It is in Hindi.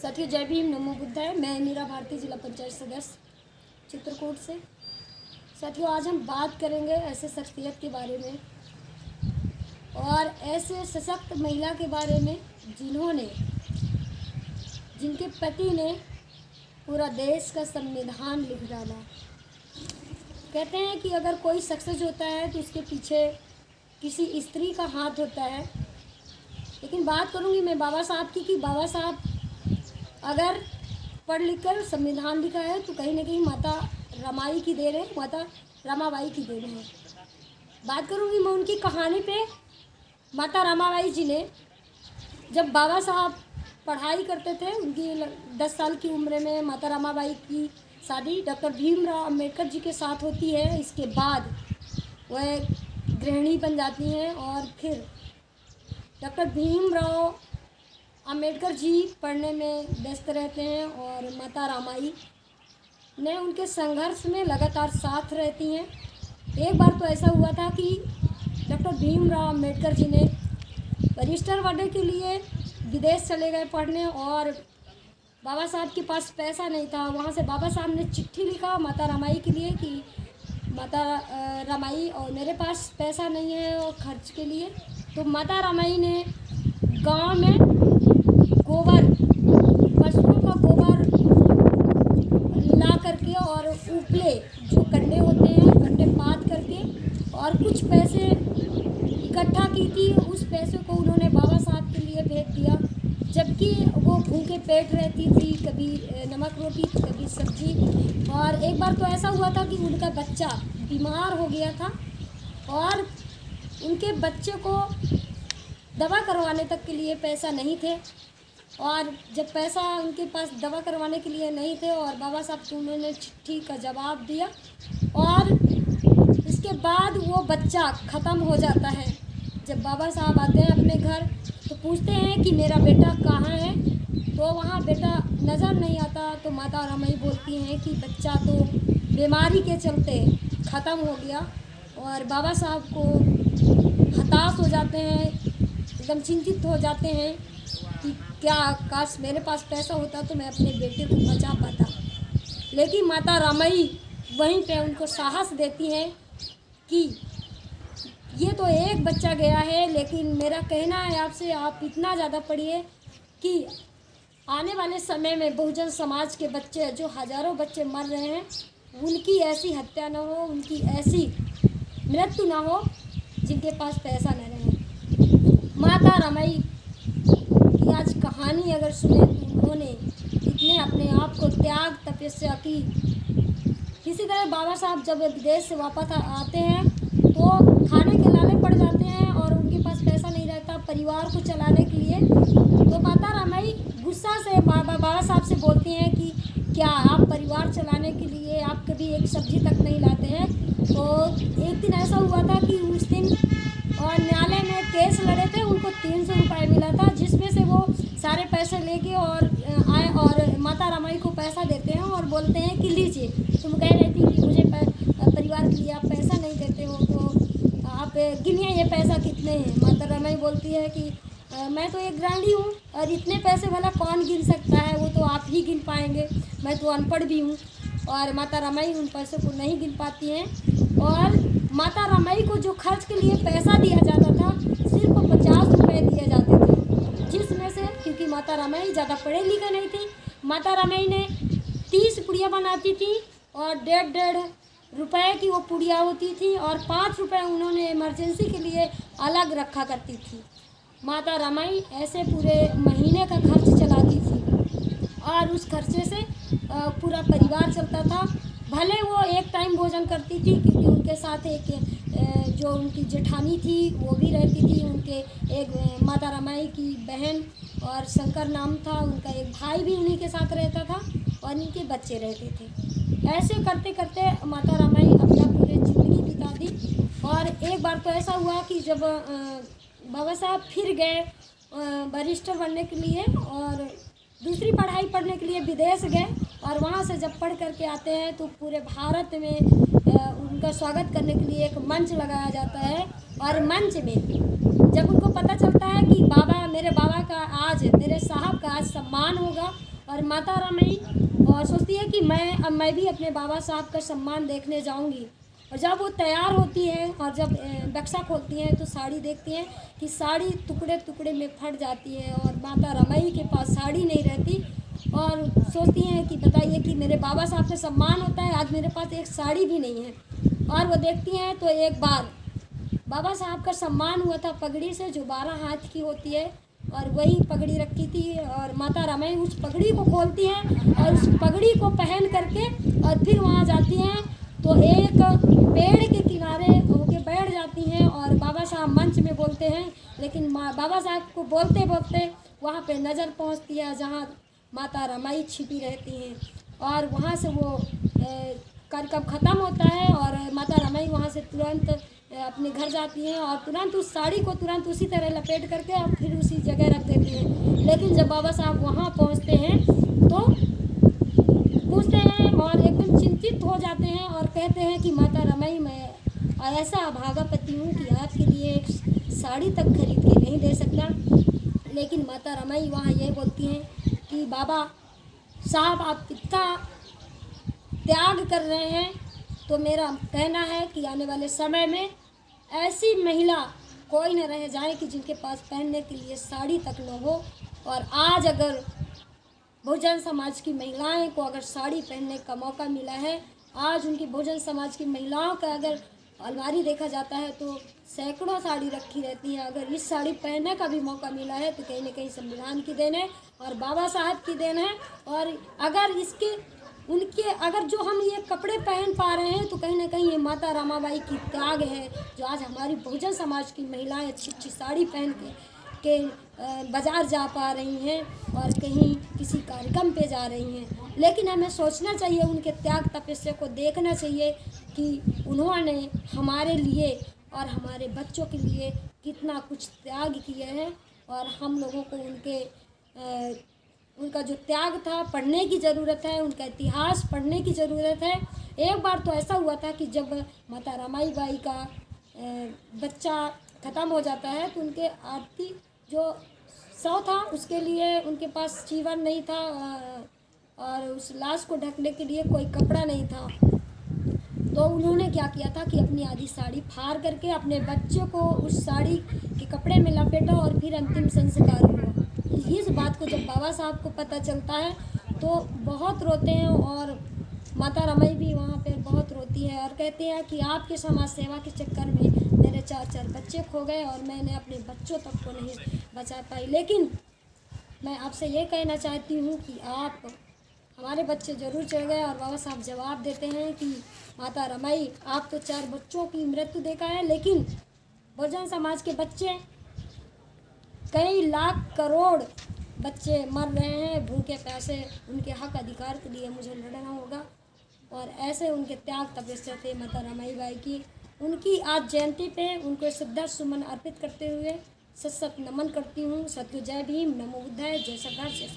साथियों जय भीम नमो बुद्धाय। मैं मीरा भारती, जिला पंचायत सदस्य चित्रकूट से। साथियों आज हम बात करेंगे ऐसे शख्सियत के बारे में और ऐसे सशक्त महिला के बारे में जिनके पति ने पूरा देश का संविधान लिख डाला। कहते हैं कि अगर कोई सक्सेस होता है तो उसके पीछे किसी स्त्री का हाथ होता है। लेकिन बात करूंगी मैं बाबा साहब की कि बाबा साहब अगर पढ़ लिख कर संविधान लिखा है तो कहीं ना कहीं माता रमाई की देन है, माता रमाबाई की देन है। बात करूंगी मैं उनकी कहानी पे। माता रमाबाई जी ने जब बाबा साहब पढ़ाई करते थे, उनकी 10 साल की उम्र में माता रमाबाई की शादी डॉक्टर भीमराव अंबेडकर जी के साथ होती है। इसके बाद वह गृहिणी बन जाती हैं और फिर डॉक्टर भीमराव अंबेडकर जी पढ़ने में व्यस्त रहते हैं और माता रमाई ने उनके संघर्ष में लगातार साथ रहती हैं। एक बार तो ऐसा हुआ था कि डॉक्टर भीमराव अंबेडकर जी ने रजिस्टर बनने के लिए विदेश चले गए पढ़ने और बाबा साहब के पास पैसा नहीं था। वहाँ से बाबा साहब ने चिट्ठी लिखा माता रमाई के लिए कि माता रमाई और मेरे पास पैसा नहीं है और खर्च के लिए। तो माता रमाई ने गांव में गोबर, पशुओं का गोबर ला करके और उपले जो कंडे होते हैं, कंडे पात करके और कुछ पैसे इकट्ठा की थी। उस पैसे को उन्होंने बाबा साहब के लिए भेज दिया, जबकि वो भूखे पेट रहती थी, कभी नमक रोटी तो कभी सब्जी। और एक बार तो ऐसा हुआ था कि उनका बच्चा बीमार हो गया था और उनके बच्चे को दवा करवाने तक के लिए पैसा नहीं थे। और जब पैसा उनके पास दवा करवाने के लिए नहीं थे और बाबा साहब को उन्होंने चिट्ठी का जवाब दिया और इसके बाद वो बच्चा ख़त्म हो जाता है। जब बाबा साहब आते हैं अपने घर तो पूछते हैं कि मेरा बेटा कहाँ है, तो वहाँ बेटा नज़र नहीं आता। तो माता रमाई बोलती हैं कि बच्चा तो बीमारी के चलते ख़त्म हो गया। और बाबा साहब को हताश हो जाते हैं, एकदम चिंतित हो जाते हैं कि क्या काश मेरे पास पैसा होता तो मैं अपने बेटे को बचा पाता। लेकिन माता रमाई वहीं पे उनको साहस देती हैं कि ये तो एक बच्चा गया है, लेकिन मेरा कहना है आपसे, आप इतना ज़्यादा पढ़िए कि आने वाले समय में बहुजन समाज के बच्चे, जो हज़ारों बच्चे मर रहे हैं, उनकी ऐसी हत्या न हो, उनकी ऐसी मृत्यु ना हो जिनके पास पैसा न रहे। माता रमाई की आज कहानी अगर सुने तो उन्होंने इतने अपने आप को त्याग तपस्या की। इसी तरह बाबा साहब जब विदेश से वापस आते हैं तो खाने के लाले पड़ जाते हैं और उनके पास पैसा नहीं रहता परिवार को चलाने के लिए। तो माता रमाई गुस्सा से बाबा साहब से बोलती हैं कि क्या आप परिवार चलाने के लिए आप कभी एक सब्जी तक नहीं लाते हैं। तो एक दिन ऐसा हुआ था कि उस दिन और न्यायालय में केस लड़े थे, उनको 300 रुपये मिला था, जिसमें से वो सारे पैसे लेके और आए और माता रमाई को पैसा देते हैं और बोलते हैं कि लीजिए, तुम कह रही थी कि मुझे परिवार के लिए आप पैसा नहीं देते हो, तो आप गिनिए ये पैसा कितने हैं। माता रमाई बोलती है कि मैं तो एक गृहिणी हूँ और इतने पैसे भला कौन गिन सकता है, वो तो आप ही गिन पाएंगे, मैं तो अनपढ़ भी हूँ। और माता रमाई उन पैसों को नहीं गिन पाती हैं और माता रमाई को जो खर्च के लिए पैसा दिया जाता था सिर्फ 50 रुपये दिए जाते थे, जिसमें से क्योंकि माता रमाई ज़्यादा पढ़े लिखे नहीं थी, माता रमाई ने 30 पुड़िया बनाती थी और 1.5 रुपये की वो पुड़िया होती थी और 5 रुपये उन्होंने इमरजेंसी के लिए अलग रखा करती थी। माता रमाई ऐसे पूरे महीने का खर्च चलाती थी और उस खर्चे से पूरा परिवार चलता था। भले वो एक टाइम भोजन करती थी क्योंकि उनके साथ एक जो उनकी जेठानी थी वो भी रहती थी, उनके एक माता रमाई की बहन और शंकर नाम था उनका, एक भाई भी उन्हीं के साथ रहता था और इनके बच्चे रहते थे। ऐसे करते करते माता रमाई अपना पूरे ज़िंदगी बिता दी। और एक बार तो ऐसा हुआ कि जब बाबा साहब फिर गए बैरिस्टर बनने के लिए और दूसरी पढ़ाई पढ़ने के लिए विदेश गए और वहाँ से जब पढ़ करके आते हैं तो पूरे भारत में उनका स्वागत करने के लिए एक मंच लगाया जाता है। और मंच में जब उनको पता चलता है कि मेरे बाबा का आज, मेरे साहब का आज सम्मान होगा और माता रमाई और सोचती है कि अब मैं भी अपने बाबा साहब का सम्मान देखने जाऊंगी। और जब वो तैयार होती है और जब बक्सा खोलती हैं तो साड़ी देखती हैं कि साड़ी टुकड़े टुकड़े में फट जाती है और माता रमाई के पास साड़ी नहीं रहती। और सोचती हैं कि बताइए कि मेरे बाबा साहब का सम्मान होता है, आज मेरे पास एक साड़ी भी नहीं है। और वो देखती हैं तो एक बार बाबा साहब का सम्मान हुआ था पगड़ी से, जो 12 हाथ की होती है, और वही पगड़ी रखी थी। और माता रमाई उस पगड़ी को खोलती हैं और उस पगड़ी को पहन करके और फिर वहाँ जाती हैं तो एक पेड़ के किनारे होके बैठ जाती हैं और बाबा साहब मंच में बोलते हैं। लेकिन बाबा साहब को बोलते बोलते वहाँ पे नज़र पहुँचती है जहाँ माता रमाई छिपी रहती हैं। और वहाँ से वो कार्यक्रम ख़त्म होता है और माता रमाई वहाँ से तुरंत अपने घर जाती हैं और तुरंत उस साड़ी को तुरंत उसी तरह लपेट करके और फिर उसी जगह रख देती हैं। लेकिन जब बाबा साहब वहाँ पहुँचते हैं तो पूछते हैं और एकदम चिंतित हो जाते हैं और कहते हैं कि माता रमाई, मैं ऐसा अभागा पति हूँ कि आपके लिए एक साड़ी तक खरीद के नहीं दे सकता। लेकिन माता रमाई वहाँ ये बोलती हैं कि बाबा साहब आप इतना त्याग कर रहे हैं तो मेरा कहना है कि आने वाले समय में ऐसी महिला कोई न रह जाए कि जिनके पास पहनने के लिए साड़ी तक न हो। और आज अगर बहुजन समाज की महिलाएं को अगर साड़ी पहनने का मौका मिला है, आज उनकी बहुजन समाज की महिलाओं का अगर अलमारी देखा जाता है तो सैकड़ों साड़ी रखी रहती है। अगर इस साड़ी पहनने का भी मौका मिला है तो कहीं न कहीं संविधान की देन है और बाबा साहब की देन है। और अगर अगर जो हम ये कपड़े पहन पा रहे हैं तो कहीं ना कहीं ये माता रमाबाई की त्याग है, जो आज हमारी बहुजन समाज की महिलाएं अच्छी अच्छी साड़ी पहन के बाज़ार जा पा रही हैं और कहीं किसी कार्यक्रम पे जा रही हैं। लेकिन हमें सोचना चाहिए, उनके त्याग तपस्या को देखना चाहिए कि उन्होंने हमारे लिए और हमारे बच्चों के लिए कितना कुछ त्याग किया है। और हम लोगों को उनका जो त्याग था पढ़ने की ज़रूरत है, उनका इतिहास पढ़ने की ज़रूरत है। एक बार तो ऐसा हुआ था कि जब माता रमाई बाई का बच्चा ख़त्म हो जाता है तो उनके आरती जो शव था उसके लिए उनके पास चीवन नहीं था और उस लाश को ढकने के लिए कोई कपड़ा नहीं था। तो उन्होंने क्या किया था कि अपनी आधी साड़ी फाड़ करके अपने बच्चे को उस साड़ी के कपड़े में लपेटा और फिर अंतिम संस्कार हुआ। इस बात को जब बाबा साहब को पता चलता है तो बहुत रोते हैं और माता रमाई भी वहाँ पे बहुत रोती है और कहते हैं कि आपके समाज सेवा के चक्कर में मेरे 4 बच्चे खो गए और मैंने अपने बच्चों तक को नहीं बचा पाई। लेकिन मैं आपसे ये कहना चाहती हूँ कि आप हमारे बच्चे ज़रूर चढ़ गए। और बाबा साहब जवाब देते हैं कि माता रमाई, आप तो 4 बच्चों की मृत्यु देखा है, लेकिन बहुजन समाज के बच्चे कई लाख करोड़ बच्चे मर रहे हैं भूखे प्यासे। उनके हक अधिकार के लिए मुझे लड़ना होगा। और ऐसे उनके त्याग तपस्या थे माता रमाई बाई की। उनकी आज जयंती पे उनको श्रद्धा सुमन अर्पित करते हुए सत सत नमन करती हूँ। सत्य जय भीम, नमो बुद्धाय, जय सरदार, जय